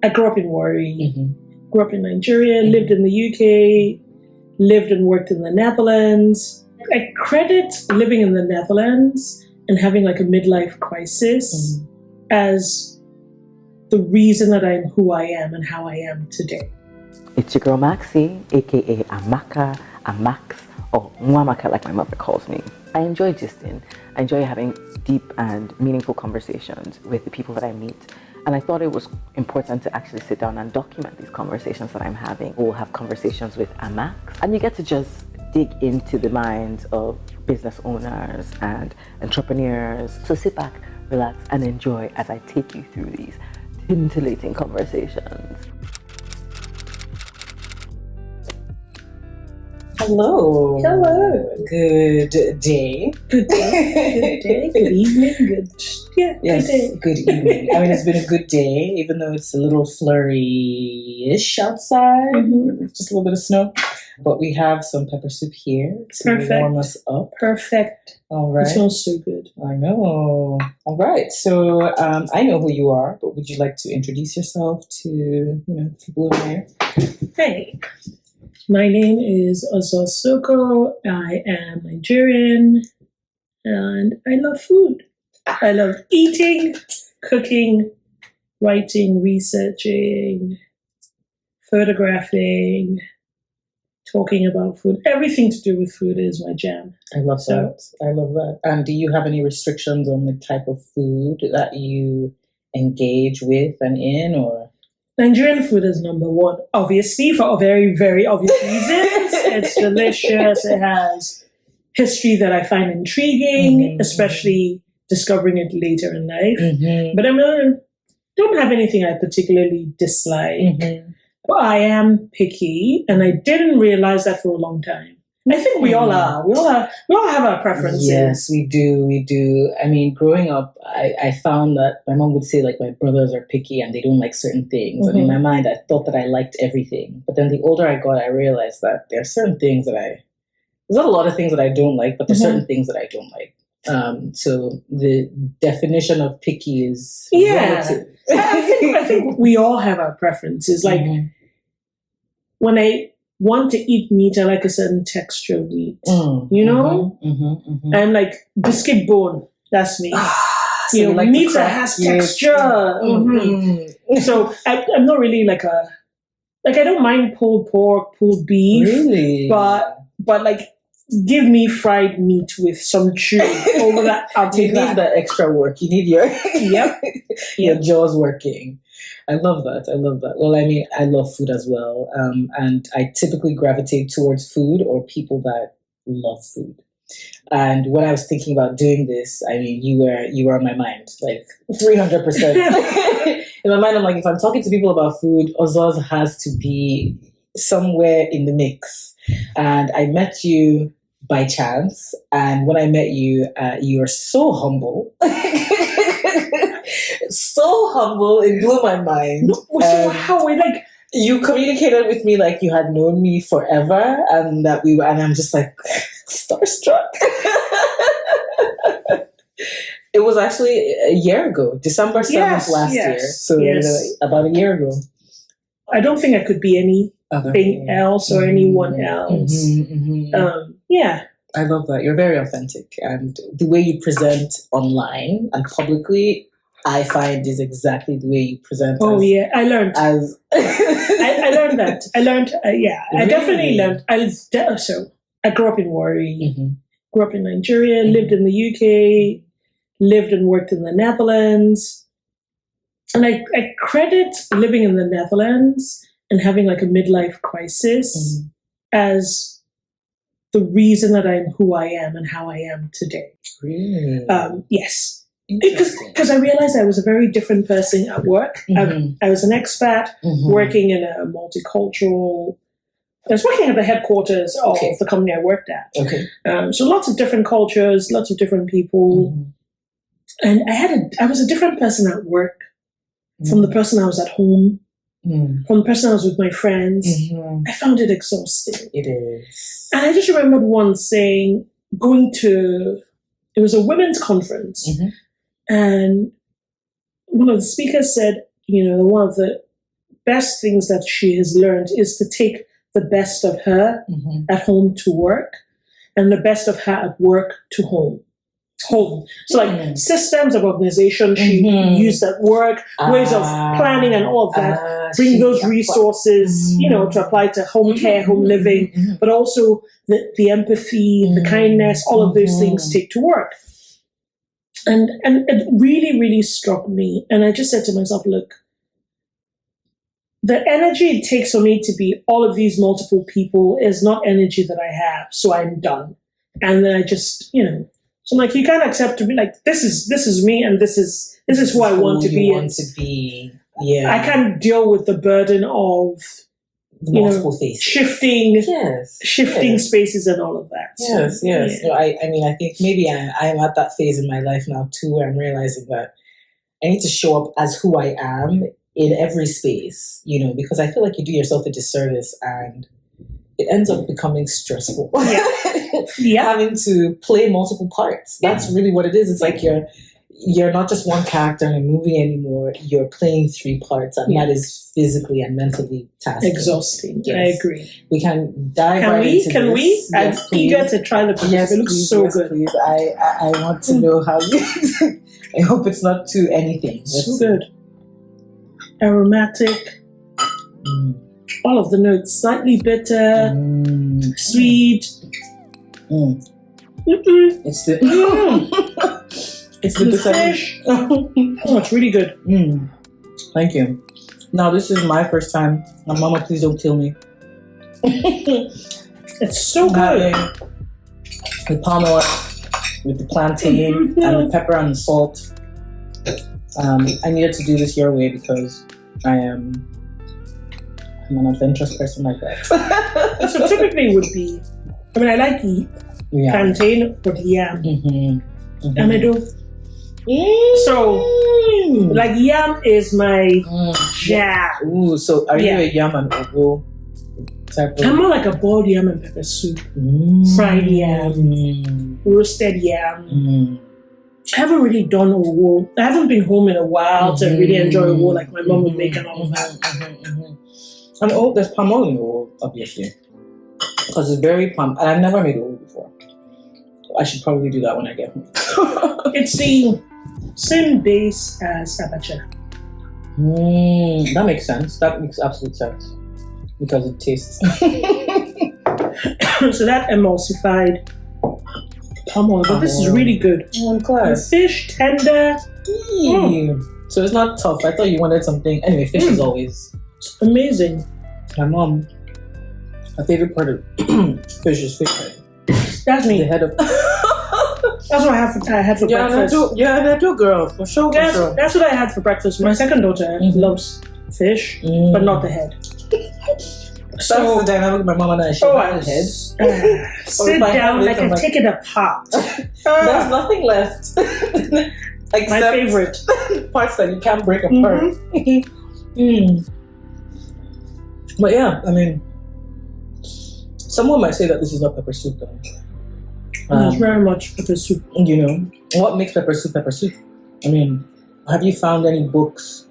I grew up in Warri, grew up in Nigeria, lived in the UK, lived and worked in the Netherlands. I credit living in the Netherlands and having like a midlife crisis as the reason that I'm who I am and how I am today. It's your girl Maxie, aka Amaka, Amax, or Amaka like my mother calls me. I enjoy gisting. I enjoy having deep and meaningful conversations with the people that I meet. And I thought it was important to actually sit down and document these conversations that I'm having. We'll have conversations with Amax, and you get to just dig into the minds of business owners and entrepreneurs. So sit back, relax, and enjoy as I take you through these scintillating conversations. Hello. Hello. Good day. Good day. Good day. Good evening. Yes, good day. good evening. I mean, it's been a good day, even though it's a little flurry-ish outside. Just a little bit of snow. But we have some pepper soup here to warm us up. Perfect. All right. It smells so good. I know. All right. So I know who you are, but would you like to introduce yourself to people over here? Hey. My name is Ozoz Sokoh. I am Nigerian, and I love food. I love eating, cooking, writing, researching, photographing, talking about food. Everything to do with food is my jam. I love that. I love that. And do you have any restrictions on the type of food that you engage with and in, or? Nigerian food is number one, obviously, for very, very obvious reasons. It's delicious. It has history that I find intriguing, especially discovering it later in life. But I don't have anything I particularly dislike. But I am picky, and I didn't realize that for a long time. And I think we all are. We all have our preferences. Yes, we do. We do. I mean, growing up, I found that my mom would say, like, my brothers are picky and they don't like certain things. And in my mind, I thought that I liked everything. But then the older I got, I realized that there are certain things that there's not a lot of things that I don't like, but there's certain things that I don't like. So the definition of picky is relative. I think we all have our preferences. Like, when I want to eat meat, I like a certain texture of meat. I'm like biscuit bone. That's me. So like meat that has texture. So I'm not really like I don't mind pulled pork, pulled beef. Really? But like, give me fried meat with some chew over that. I'll take that. You need that extra work. You need your your Yep. jaws working. I love that. Well, I mean, I love food as well. And I typically gravitate towards food or people that love food. And when I was thinking about doing this, I mean, you were on my mind, like 300%. In my mind, I'm like, if I'm talking to people about food, Ozoz has to be somewhere in the mix. And I met you by chance. And when I met you, you were so humble. So humble, it blew my mind. So how we like? You communicated with me like you had known me forever, and that and I'm just like starstruck. It was actually a year ago, December 7th last year. So about a year ago. I don't think I could be anything else or anyone else. I love that. You're very authentic, and the way you present online and publicly, I find is exactly the way you present. I learned. I learned that. I learned. Really? I definitely learned. I grew up in Warri, grew up in Nigeria, lived in the UK, lived and worked in the Netherlands, and I credit living in the Netherlands and having like a midlife crisis as the reason that I'm who I am and how I am today. Really? Yes. Because I realized I was a very different person at work. I was an expat working in a multicultural. I was working at the headquarters of the company I worked at. So lots of different cultures, lots of different people, and I was a different person at work from the person I was at home, from the person I was with my friends. I found it exhausting. It is. And I just remembered once it was a women's conference. And one of the speakers said, one of the best things that she has learned is to take the best of her at home to work and the best of her at work to home. So like systems of organization, she used at work, ways of planning and all of that, bring those resources, to apply to home care, home living, but also the empathy, the kindness, all of those things take to work. And it really, really struck me. And I just said to myself, look, the energy it takes for me to be all of these multiple people is not energy that I have. So I'm done. And then I just, so I'm like, you can't accept to be like, this is me and this is who I want to be. Yeah. I can't deal with the burden of multiple faces. shifting Yes. spaces and all of that. Yes. Yeah. So I think maybe I'm at that phase in my life now too, where I'm realizing that I need to show up as who I am in every space, because I feel like you do yourself a disservice and it ends up becoming stressful. Yeah. Having to play multiple parts. That's really what it is. It's like you're not just one character in a movie anymore. You're playing 3 parts, and that is physically and mentally taxing. Exhausting. Yes. I agree. We can dive right into this. Can we? Yes, I'm eager to try the pepper. Yes, it looks please, so yes, good. Please. I want to know how you... I hope it's not too anything. So good. Aromatic. All of the notes. Slightly bitter. Sweet. It's the... It's the fish. Oh, it's really good. Thank you. Now, this is my first time. And Mama, please don't kill me. It's so good. The palm oil with the plantain and the pepper and the salt. I needed to do this your way because I'm an adventurous person like that. So typically would be, I like plantain with yam. And I do. So, like yam is my jam. Ooh, so are you a yam and ogo type of? I'm more like a boiled yam and pepper soup. Fried yam. Roasted yam. I haven't really done owo. I haven't been home in a while to really enjoy owo like my mom would make and all of that. And there's palm oil in owo, obviously. Because it's very palm. And I've never made owo before. I should probably do that when I get home. It's the same base as abacha. That makes sense. That makes absolute sense. Because it tastes. So that emulsified palm oil. But this is really good. Oh, class. The fish, tender. So it's not tough. I thought you wanted something. Anyway, fish is always amazing. My mom, her favorite part of fish is fish head. That's me. The head of... That's what I had for breakfast. I do, girl. For sure. That's what I had for breakfast. My second daughter loves fish, but not the head. So that's the dynamic my mom and I share. The head. Sit down, I can take it apart. There's nothing left. Except my favorite. Parts that you can't break apart. But yeah, I mean, someone might say that this is not pepper soup though. It's very much pepper soup. What makes pepper soup pepper soup? I mean, have you found any books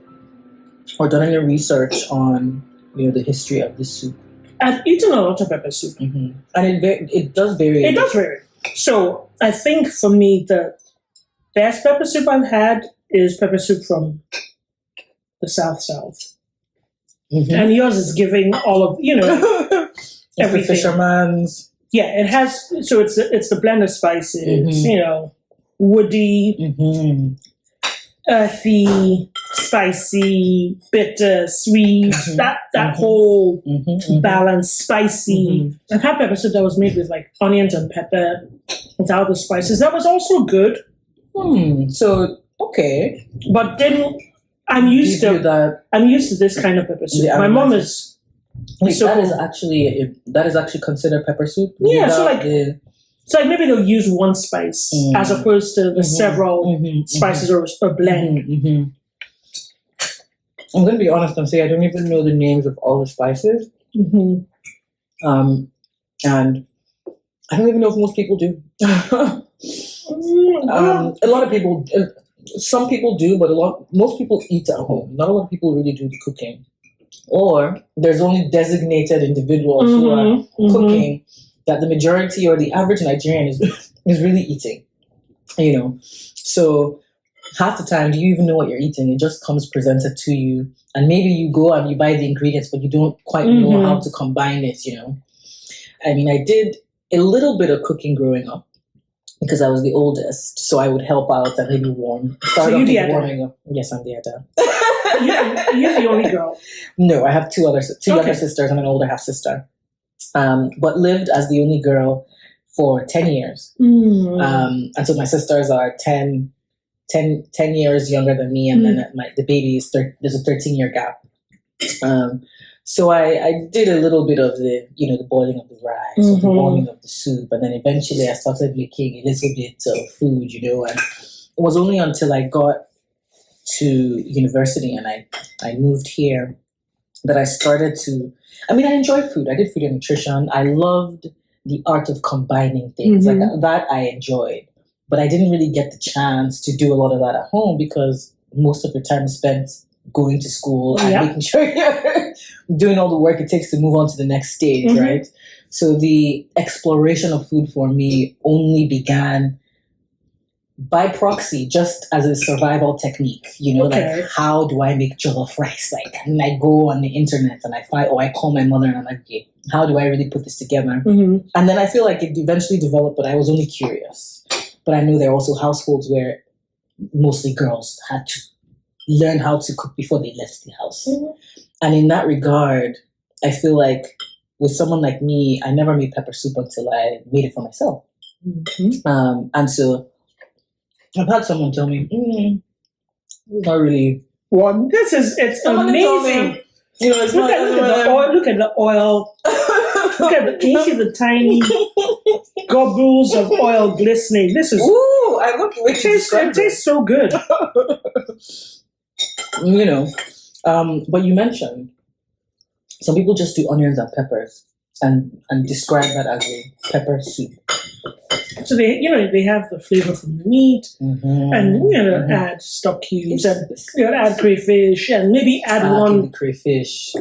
or done any research on the history of this soup? I've eaten a lot of pepper soup, and it does vary. It does vary. So I think for me the best pepper soup I've had is pepper soup from the South. And yours is giving all of everything. The fisherman's. Yeah, it has. So it's the blend of spices. Woody, earthy, spicy, bitter, sweet. That whole balance, spicy. I've had pepper soup that was made with like onions and pepper without the spices. That was also good. So okay, but then I'm used to that. I'm used to this kind of pepper soup. Yeah, my mom is. That is actually considered pepper soup. Yeah, so like maybe they'll use one spice as opposed to the several spices or a blend. I'm going to be honest and say I don't even know the names of all the spices. And I don't even know if most people do. A lot of people, some people do, but most people eat at home. Not a lot of people really do the cooking. or there's only designated individuals who are cooking that the majority or the average Nigerian is really eating. So half the time, do you even know what you're eating? It just comes presented to you, and maybe you go and you buy the ingredients, but you don't quite know how to combine it. I mean, I did a little bit of cooking growing up because I was the oldest, so I would help out and maybe warm. So you're the warming up. Yes, I'm the Ada. You're the only girl. No, I have two younger sisters and an older half sister. But lived as the only girl for 10 years. And so my sisters are 10 years younger than me, and then the baby is there's a 13-year gap. So I did a little bit of the boiling of the rice, or the warming of the soup, and then eventually I started making a little bit of food, and it was only until I got to university and I moved here that I started to, I enjoyed food. I did food and nutrition. I loved the art of combining things like that. I enjoyed, but I didn't really get the chance to do a lot of that at home because most of the time is spent going to school and making sure you're doing all the work it takes to move on to the next stage, right? So the exploration of food for me only began by proxy, just as a survival technique, like how do I make jollof rice? And I go on the internet and I find, I call my mother and I'm like, okay, how do I really put this together? And then I feel like it eventually developed, but I was only curious. But I know there are also households where mostly girls had to learn how to cook before they left the house. And in that regard, I feel like with someone like me, I never made pepper soup until I made it for myself. And so I've had someone tell me, not really. Well, it's amazing. Look at the oil. Can you see the tiny gobbles of oil glistening? This is. Ooh, I love it. It tastes so good. But you mentioned some people just do onions and peppers and describe that as a pepper soup. So they have the flavor from the meat, and add stock cubes and add crayfish and maybe add one crayfish.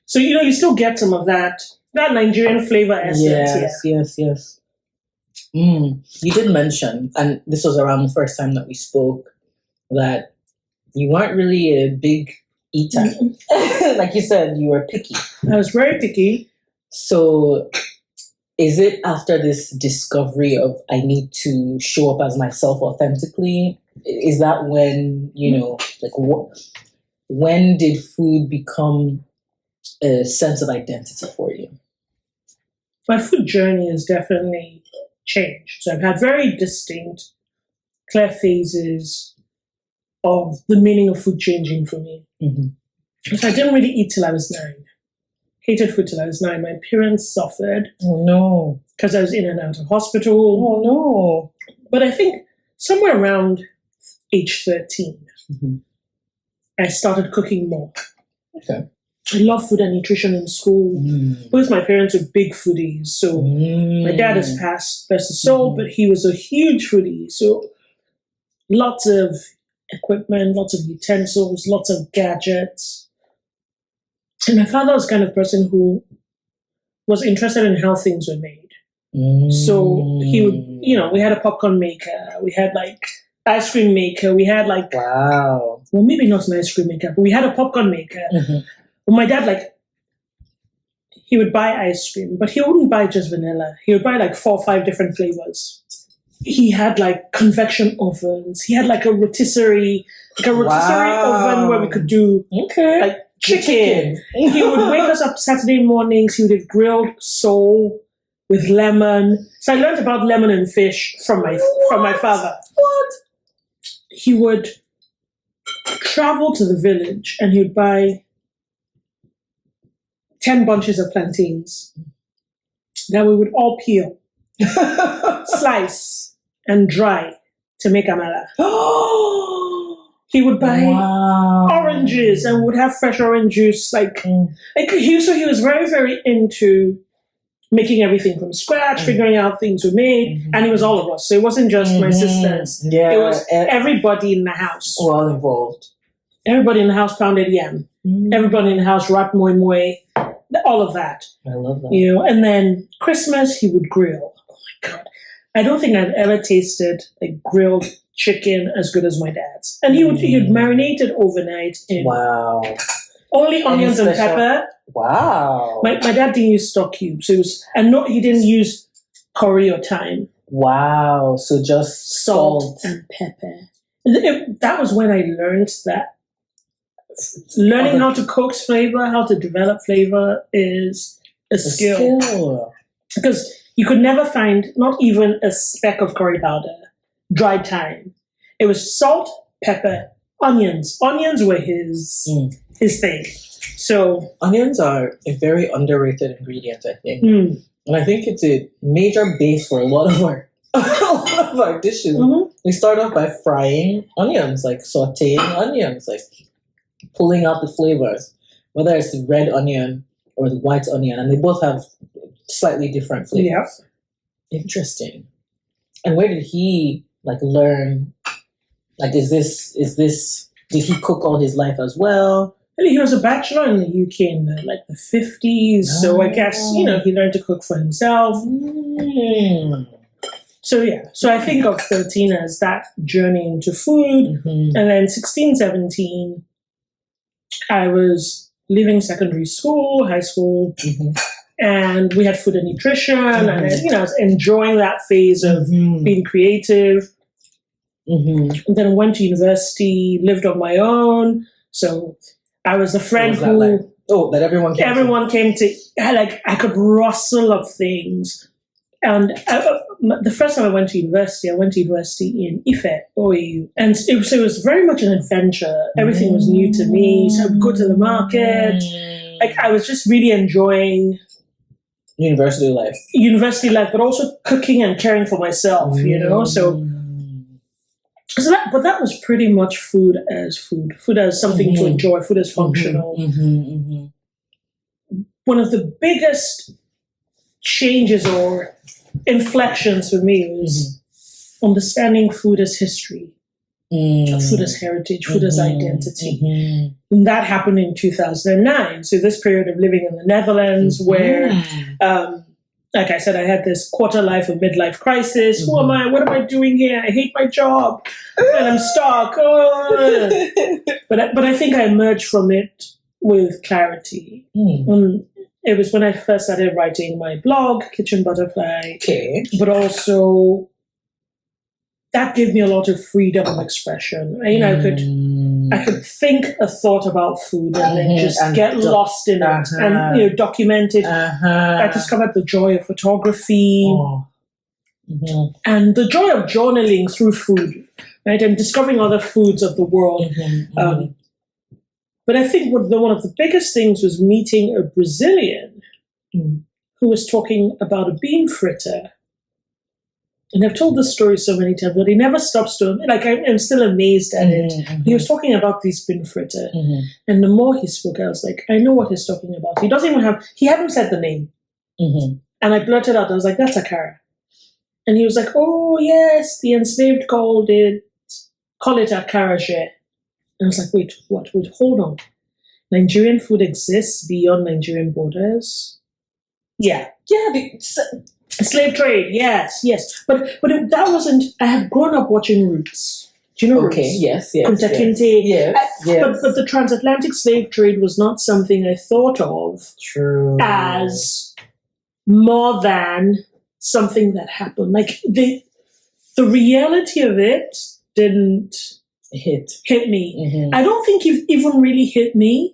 So you still get some of that Nigerian flavor essence. Yes. You did mention, and this was around the first time that we spoke, that you weren't really a big eater. Like you said, you were picky. I was very picky. So is it after this discovery of I need to show up as myself authentically? Is that when, when did food become a sense of identity for you? My food journey has definitely changed. So I've had very distinct, clear phases of the meaning of food changing for me. So I didn't really eat till I was 9. Hated food till I was 9. My parents suffered. Oh no. Because I was in and out of hospital. Oh no. But I think somewhere around age 13, I started cooking more. Okay. I love food and nutrition in school. Both my parents were big foodies. So my dad has passed, bless his soul, but he was a huge foodie. So lots of equipment, lots of utensils, lots of gadgets. And my father was the kind of person who was interested in how things were made. So he would, we had a popcorn maker, we had ice cream maker, we had wow. Well, maybe not an ice cream maker, but we had a popcorn maker. Well, my dad, he would buy ice cream, but he wouldn't buy just vanilla. He would buy 4 or 5 different flavors. He had convection ovens. He had a rotisserie oven where we could do chicken. He would wake us up Saturday mornings. He would have grilled sole with lemon. So I learned about lemon and fish from my father. What? He would travel to the village and he would buy 10 bunches of plantains that we would all peel, slice, and dry to make amala. He would buy oranges and would have fresh orange juice. So he was very, very into making everything from scratch, figuring out things were made, and it was all of us. So it wasn't just my sisters. Yeah, it was everybody in the house. All involved. Everybody in the house pounded yam. Everybody in the house wrapped moi moi. All of that. I love that. You know, and then Christmas, he would grill. Oh my God. I don't think I've ever tasted a grilled chicken as good as my dad's. And he'd marinate it overnight in only onions and pepper. Wow. My dad didn't use stock cubes. He didn't use curry or thyme. Wow. So just salt and pepper. That was when I learned that learning how to cook flavor, how to develop flavor is a skill. Because you could never find not even a speck of curry powder, dried thyme. It was salt, pepper, onions. Onions were his thing. So onions are a very underrated ingredient, I think. And I think it's a major base for a lot of our dishes. We start off by frying onions, like sauteing onions, like pulling out the flavors, whether it's the red onion or the white onion, and they both have slightly different flavors. Yeah. Interesting. And where did he learn? Like, did he cook all his life as well? He was a bachelor in the UK in the 50s, so I guess, he learned to cook for himself. So I think of 13 as that journey into food, and then 16, 17, I was leaving secondary school, high school, and we had food and nutrition, and I was enjoying that phase of being creative. And then went to university, lived on my own, so I was the friend that everyone came to. I could rustle up things. And the first time I went to university in Ife, OAU. And it was very much an adventure. Everything was new to me. So I'd go to the market. I was just really enjoying university life, but also cooking and caring for myself, So that was pretty much food as something to enjoy, food as functional. One of the biggest changes or inflections for me was understanding food as history, food as heritage, food as identity. And that happened in 2009. So this period of living in the Netherlands where, like I said, I had this quarter life or midlife crisis. Who am I? What am I doing here? I hate my job. And I'm stuck. But I think I emerged from it with clarity. It was when I first started writing my blog, Kitchen Butterfly. Okay. But also, that gave me a lot of freedom of expression. I could think a thought about food and then just get lost in it and document it. I discovered the joy of photography and the joy of journaling through food, right? And discovering other foods of the world. But I think one of the biggest things was meeting a Brazilian who was talking about a bean fritter. And I've told this story so many times, but he never stops to, I'm still amazed at it. He was talking about this bean fritter. And the more he spoke, I was like, I know what he's talking about. He hadn't said the name. And I blurted out, I was like, that's akara. And he was like, oh yes, the enslaved call it akara share. And I was like, wait, what? Wait, hold on. Nigerian food exists beyond Nigerian borders? Yeah. Slave trade, yes. But that wasn't, I had grown up watching Roots. Do you know Roots? Okay, yes. Kunta Kinte. Yes. But the transatlantic slave trade was not something I thought of as more than something that happened. Like the reality of it didn't hit me. I don't think it even really hit me.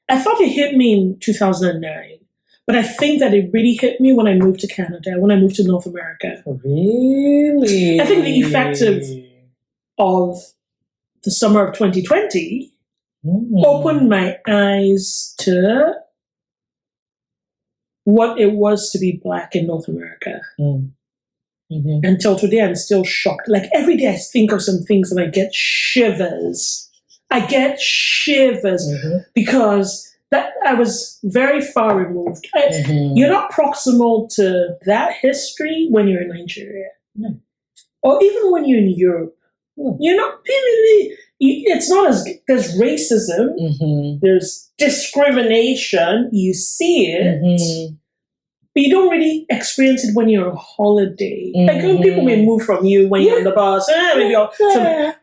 I thought it hit me in 2009. But I think that it really hit me when I moved to Canada, when I moved to North America. Really? I think the effect of the summer of 2020 opened my eyes to what it was to be Black in North America. Until today, I'm still shocked. Like every day I think of some things and I get shivers. Because that I was very far removed. You're not proximal to that history when you're in Nigeria. Or even when you're in Europe. You're not really, it's not as, there's racism, there's discrimination, you see it, but you don't really experience it when you're on holiday. Like people may move from you when you're on the bus, maybe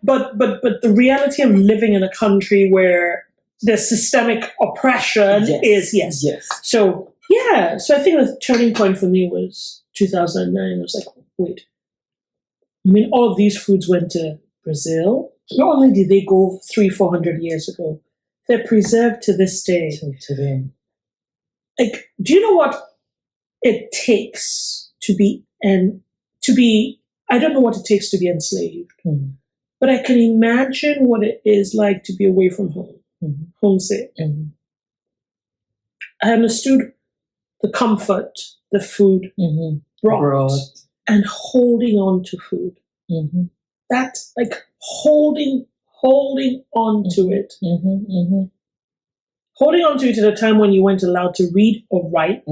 but the reality of living in a country where the systemic oppression is So I think the turning point for me was 2009. I was like, wait, I mean, all of these foods went to Brazil. Not only did they go 300-400 years ago, they're preserved to this day. Today. Like, do you know what it takes to be, I don't know what it takes to be enslaved, but I can imagine what it is like to be away from home, homesick. I understood the comfort the food brought and holding on to food. That, like, holding on to it. Holding on to it at a time when you weren't allowed to read or write,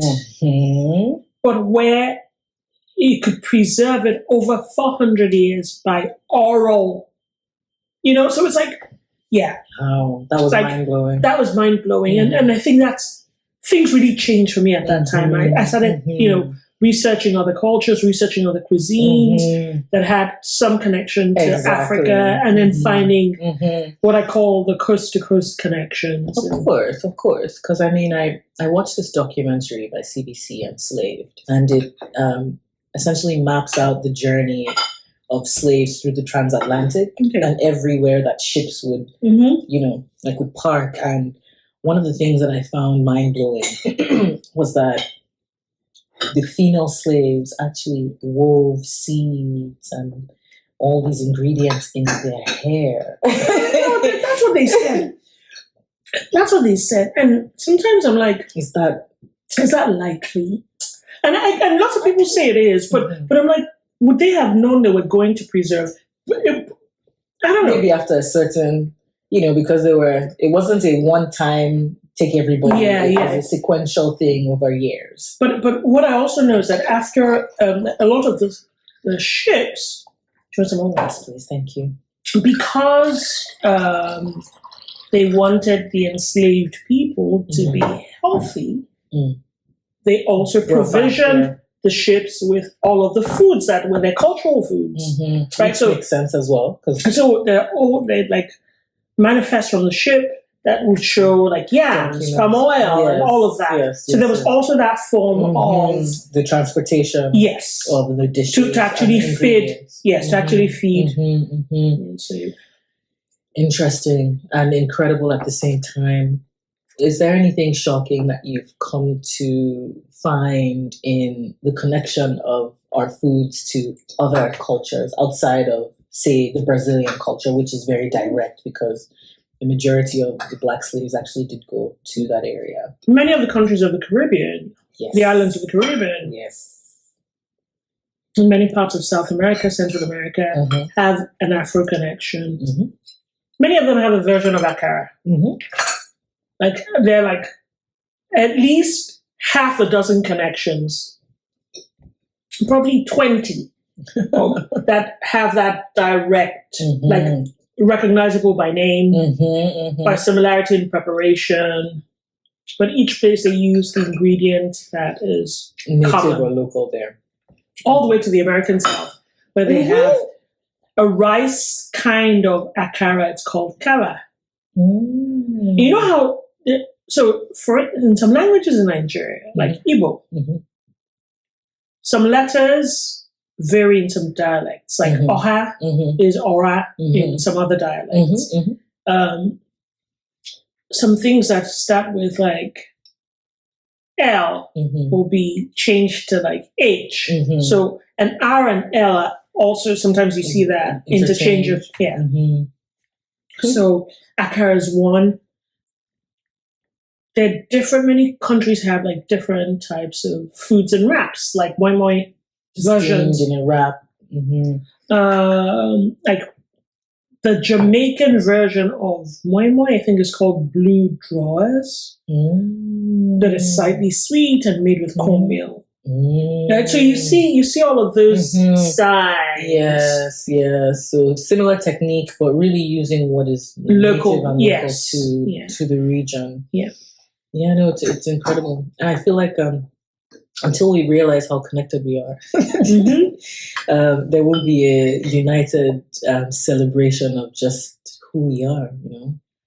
but where you could preserve it over 400 years by oral. You know, so it's like, Oh, that was like, mind-blowing. That was mind-blowing. And I think things really changed for me at that time. I started, researching other cultures, researching other cuisines that had some connection to Africa, and then finding what I call the coast-to-coast connections. Of course. Because, I mean, I watched this documentary by CBC, Enslaved, and it essentially maps out the journey of slaves through the transatlantic and everywhere that ships would, would park. And one of the things that I found mind-blowing was that the female slaves actually wove seeds and all these ingredients in their hair. That's what they said. That's what they said. And sometimes I'm like, is that likely? And lots of people say it is, but I'm like, would they have known they were going to preserve? I don't know. Maybe after a certain, because it wasn't a one-time take everybody. It was a sequential thing over years. But what I also know is that after a lot of the ships, yes, please, thank you. Because they wanted the enslaved people to be healthy, they also provisioned the ships with all of the foods that were their cultural foods. Right? Which makes sense as well. So they like manifest from the ship that would show like yams, palm oil, and all of that. So there was also that form of the transportation. Yes. Of the dishes. To actually feed. Yes, to actually feed. So, interesting and incredible at the same time. Is there anything shocking that you've come to find in the connection of our foods to other cultures outside of, say, the Brazilian culture, which is very direct because the majority of the Black slaves actually did go to that area? Many of the countries of the Caribbean, the islands of the Caribbean, in many parts of South America, Central America, have an Afro connection. Many of them have a version of akara. Like, they're like at least half a dozen connections, probably 20 that have that direct, like recognizable by name, by similarity in preparation. But each place they use the ingredient that is native common. or local there. All the way to the American South, where they have a rice kind of akara. It's called kara. You know how, so in some languages in Nigeria, like Igbo, some letters vary in some dialects, like Oha is Ora in some other dialects. Some things that start with like L will be changed to like H. So an R and L are also, sometimes you see that interchange of, So akara is one. There are different, many countries have like different types of foods and wraps, like moi moi versions. In a wrap. Like the Jamaican version of moi moi, I think, is called blue drawers. That is slightly sweet and made with cornmeal. Right? So you see all of those signs. Yes. So similar technique, but really using what is Local, native and yes. to the region. Yeah. Yeah, no, it's incredible. And I feel like until we realize how connected we are, there will be a united celebration of just who we are,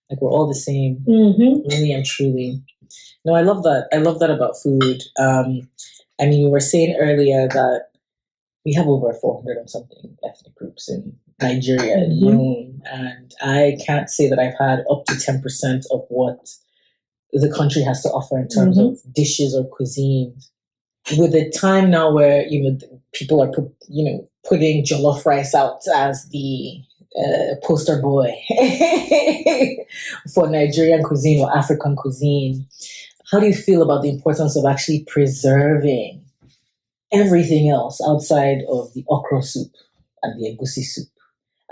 like we're all the same, really and truly. No, I love that. I love that about food. I mean, you were saying earlier that we have over 400 and something ethnic groups in Nigeria alone, and I can't say that I've had up to 10% of what the country has to offer in terms of dishes or cuisines. With a time now where people are putting jollof rice out as the poster boy for Nigerian cuisine or African cuisine, how do you feel about the importance of actually preserving everything else outside of the okra soup and the egusi soup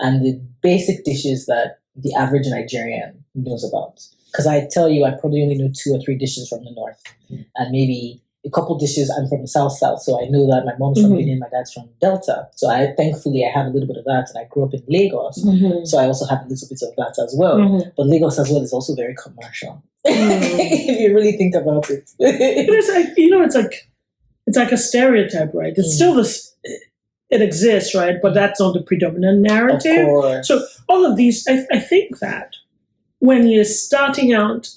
and the basic dishes that the average Nigerian knows about? Because I tell you, I probably only know 2 or 3 dishes from the north, and maybe a couple dishes. I'm from the south, so I know that my mom's from Benin, my dad's from Delta. So thankfully I have a little bit of that, and I grew up in Lagos, so I also have a little bit of that as well. But Lagos as well is also very commercial. If you really think about it, it's like a stereotype, right? It's still this. It exists, right? But that's not the predominant narrative. Of course. So all of these, I think that when you're starting out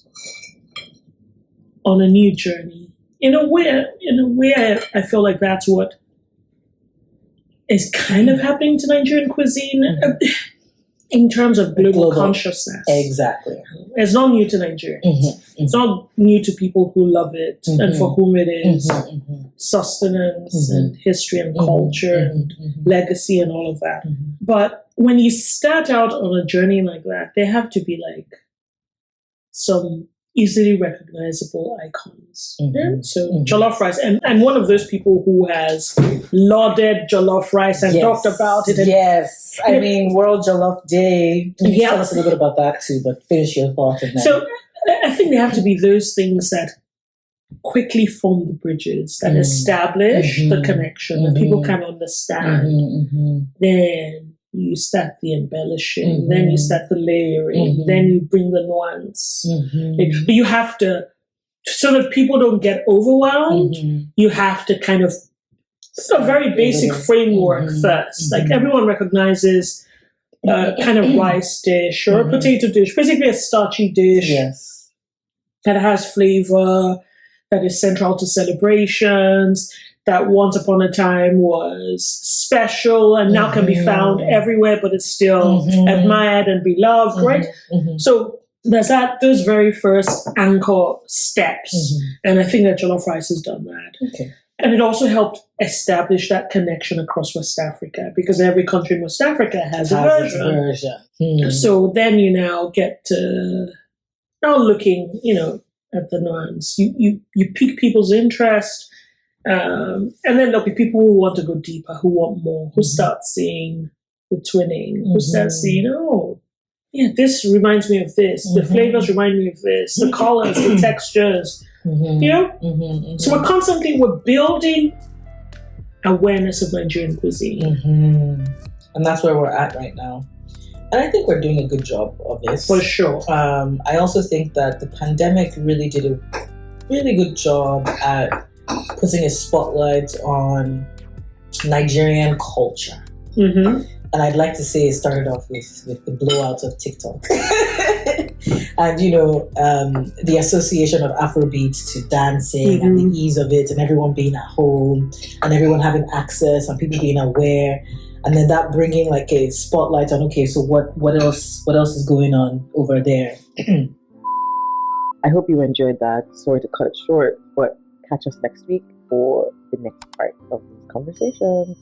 on a new journey, in a way, I feel like that's what is kind of happening to Nigerian cuisine in terms of global consciousness. Exactly. It's not new to Nigerians. It's not new to people who love it and for whom it is sustenance and history and culture and legacy and all of that. But when you start out on a journey like that, there have to be like some easily recognizable icons. So jollof rice, and one of those people who has lauded jollof rice and talked about it. I mean, World Jollof Day. Can you tell us a little bit about that too, but finish your thought. So I think there have to be those things that quickly form the bridges, that establish the connection, that people can understand. Then you start the embellishing, then you start the layering, then you bring the nuance. You have to, so that people don't get overwhelmed, you have to kind of, it's a very basic framework first. Like everyone recognizes a kind of rice dish or a potato dish, basically a starchy dish that has flavor, that is central to celebrations, that once upon a time was special and now can be found everywhere, but it's still admired and beloved, right? So there's those very first anchor steps. And I think that jollof rice has done that. And it also helped establish that connection across West Africa, because every country in West Africa has a version. So then you now get to, now looking, at the nuance, you pique people's interest. And then there'll be people who want to go deeper, who want more, who start seeing the twinning, who start seeing, this reminds me of this, the flavors remind me of this, the colors, the textures, So we're building awareness of Nigerian cuisine. And that's where we're at right now. And I think we're doing a good job of this. For sure. I also think that the pandemic really did a really good job at putting a spotlight on Nigerian culture. And I'd like to say it started off with the blowout of TikTok. And, the association of Afrobeats to dancing and the ease of it, and everyone being at home and everyone having access and people being aware. And then that bringing like a spotlight on, okay, so what else is going on over there? I hope you enjoyed that. Sorry to cut it short, but catch us next week for the next part of these conversations.